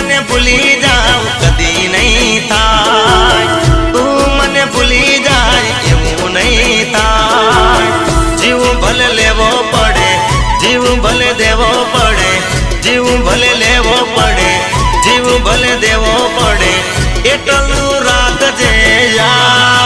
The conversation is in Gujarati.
મને ભૂલી જાવ કદી નહીં થાય, તું મને ભૂલી જાય એવું નહીં થાય। જીવ ભલે લેવો પડે, જીવ ભલે દેવો પડે, જીવ ભલે લેવો પડે, જીવ ભલે દેવો પડે, એટલું રાખજે યાર।